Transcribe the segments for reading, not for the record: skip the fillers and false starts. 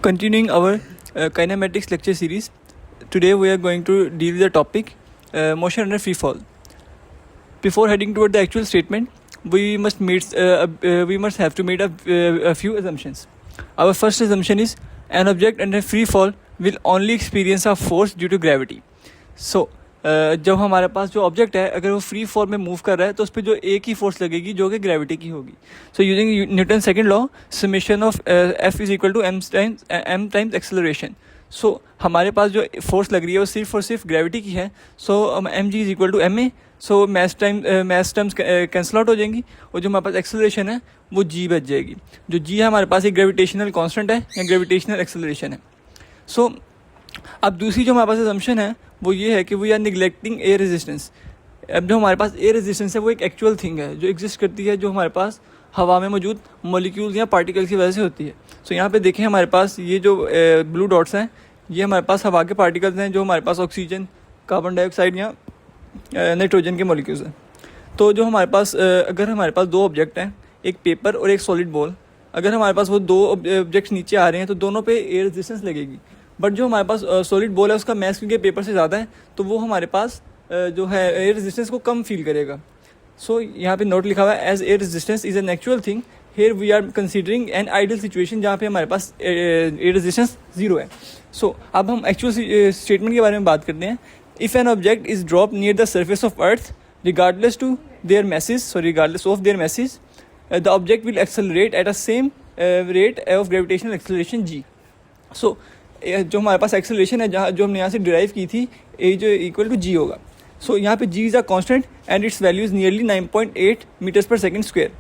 Continuing our kinematics lecture series, today we are going to deal with the topic motion under free fall. Before heading toward the actual statement, we must have to make a few assumptions. Our first assumption is an object under free fall will only experience a force due to gravity. So जब हमारे पास जो object है अगर वो free fall में move कर रहा है तो उस पर जो एक ही फोर्स लगेगी जो कि ग्रेविटी की होगी. So using Newton second law, summation of F is equal to M times acceleration. So हमारे पास जो फोर्स लग रही है वो सिर्फ और सिर्फ ग्रेविटी की है. So M G is equal to M A. So mass terms cancel out हो जाएंगी और जो हमारे पास एक्सेलरेशन है वो जी बच जाएगी. जो जी है हमारे पास एक ग्रेविटेशनल कॉन्स्टेंट है या ग्रेविटेशनल एक्सेलरेशन है. सो अब दूसरी जो हमारे पास असम्पशन है वो ये है कि we are neglecting air resistance. अब जो हमारे पास एयर रेजिस्टेंस है वो एक एक्चुअल थिंग है जो एग्जिस्ट करती है, जो हमारे पास हवा में मौजूद मॉलिक्यूल्स या पार्टिकल्स की वजह से होती है. सो यहाँ पे देखें हमारे पास ये जो ब्लू डॉट्स हैं ये हमारे पास हवा के पार्टिकल्स हैं जो हमारे पास ऑक्सीजन, कार्बन डाइऑक्साइड या नाइट्रोजन के मॉलिक्यूल्स हैं. तो जो हमारे पास अगर हमारे पास दो ऑब्जेक्ट हैं, एक पेपर और एक सॉलिड बॉल, अगर हमारे पास वो दो ऑब्जेक्ट्स नीचे आ रहे हैं तो दोनों पे एयर रेजिस्टेंस लगेगी. बट जो हमारे पास सॉलिड बॉल है उसका मैस क्योंकि पेपर से ज़्यादा है तो वो हमारे पास जो है एयर रेजिस्टेंस को कम फील करेगा. सो यहाँ पे नोट लिखा हुआ है as air resistance is an actual thing, here we are considering an ideal situation जहाँ पे हमारे पास एयर रेजिस्टेंस जीरो है. सो अब हम एक्चुअल स्टेटमेंट के बारे में बात करते हैं. If an object is drop near the surface of earth regardless of their masses the object will accelerate at a same rate of gravitational acceleration G. So जो हमारे पास एक्सेलरेशन है जहाँ जो हमने यहाँ से डिराइव की थी ए जो इक्वल टू जी होगा. सो यहाँ पे G is a constant and its value is nearly 9.8 metres per second square.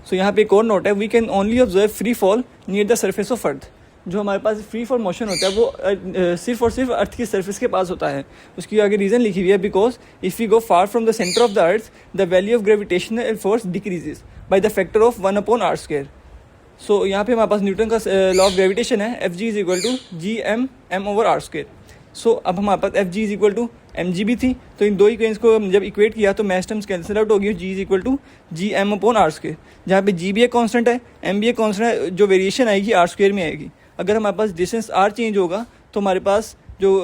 So यहाँ पे एक और नोट है, we can only observe free fall near the surface of earth. जो हमारे पास फ्री फॉल मोशन होता है वो सिर्फ और सिर्फ अर्थ की सरफेस के पास होता है. उसकी आगे रीज़न लिखी हुई है, because if we go far from the centre of the earth the value of gravitational force decreases by the factor of 1/r². So यहाँ पे हमारे पास न्यूटन का लॉ ऑफ ग्रेविटेशन है, F G is equal to G M over r². So अब हमारे पास F G is equal to M G भी थी, तो इन दो इक्वेशंस को जब इक्वेट किया तो मैस टर्म्स कैंसिल आउट होगी. G is equal to G M upon r², जहाँ पे जी भी एक कॉन्स्टेंट है, एम भी एक कॉन्स्टेंट है. जो वेरिएशन आएगी r² में आएगी. अगर हमारे पास डिस्टेंस r चेंज होगा तो हमारे पास जो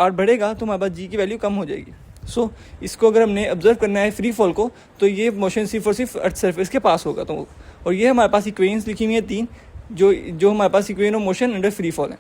r बढ़ेगा तो हमारे पास जी की वैल्यू कम हो जाएगी. सो इसको अगर हमने ऑब्जर्व करना है फ्री फॉल को तो ये मोशन सिर्फ और सिर्फ अर्थ सरफेस के पास होगा. तो और ये हमारे पास इक्वेशंस लिखी हुई है 3 जो हमारे पास equation of motion under free fall है.